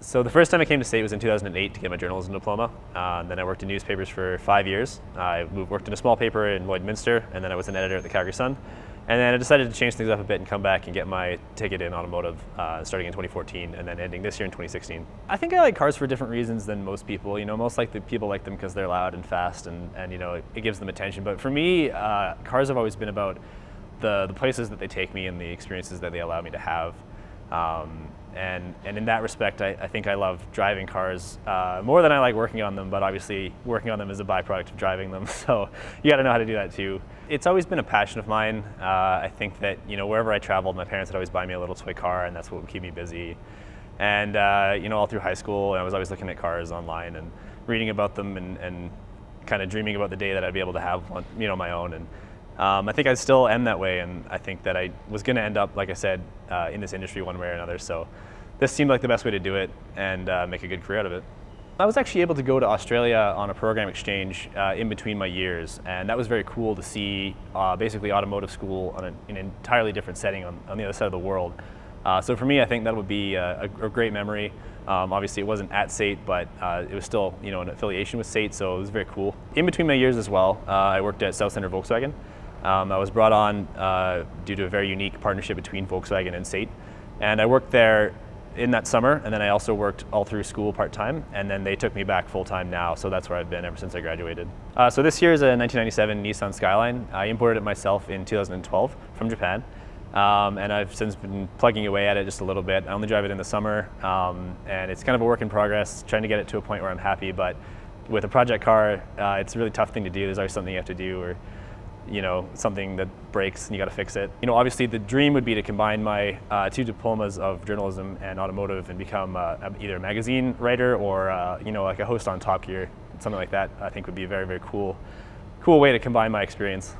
So the first time I came to state was in 2008 to get my journalism diploma. Then I worked in newspapers for 5 years. I worked in a small paper in Lloydminster, and then I was an editor at the Calgary Sun. And then I decided to change things up a bit and come back and get my ticket in automotive starting in 2014 and then ending this year in 2016. I think I like cars for different reasons than most people. You know, most likely people like them because they're loud and fast and you know, it gives them attention. But for me, cars have always been about the places that they take me and the experiences that they allow me to have. And in that respect, I think I love driving cars more than I like working on them, but obviously working on them is a byproduct of driving them, so you gotta know how to do that too. It's always been a passion of mine. I think that, you know, wherever I traveled, my parents would always buy me a little toy car, and that's what would keep me busy. And you know, all through high school, I was always looking at cars online and reading about them and kind of dreaming about the day that I'd be able to have one, you know, my own. And I think I still am that way, and I think that I was going to end up, like I said, in this industry one way or another. So this seemed like the best way to do it and make a good career out of it. I was actually able to go to Australia on a program exchange in between my years, and that was very cool to see basically automotive school on an entirely different setting on the other side of the world. So for me, I think that would be a great memory. Obviously, it wasn't at SAIT, but it was still, you know, an affiliation with SAIT, so it was very cool. In between my years as well, I worked at South Centre Volkswagen. I was brought on due to a very unique partnership between Volkswagen and SAIT, and I worked there in that summer, and then I also worked all through school part-time, and then they took me back full-time now, so that's where I've been ever since I graduated. So this year is a 1997 Nissan Skyline. I imported it myself in 2012 from Japan, and I've since been plugging away at it just a little bit. I only drive it in the summer, and it's kind of a work in progress, trying to get it to a point where I'm happy, but with a project car, it's a really tough thing to do. There's always something you have to do, or you know, something that breaks and you got to fix it. You know, obviously the dream would be to combine my 2 diplomas of journalism and automotive and become either a magazine writer or you know, like a host on Top Gear, something like that. I think would be a very, very cool way to combine my experience.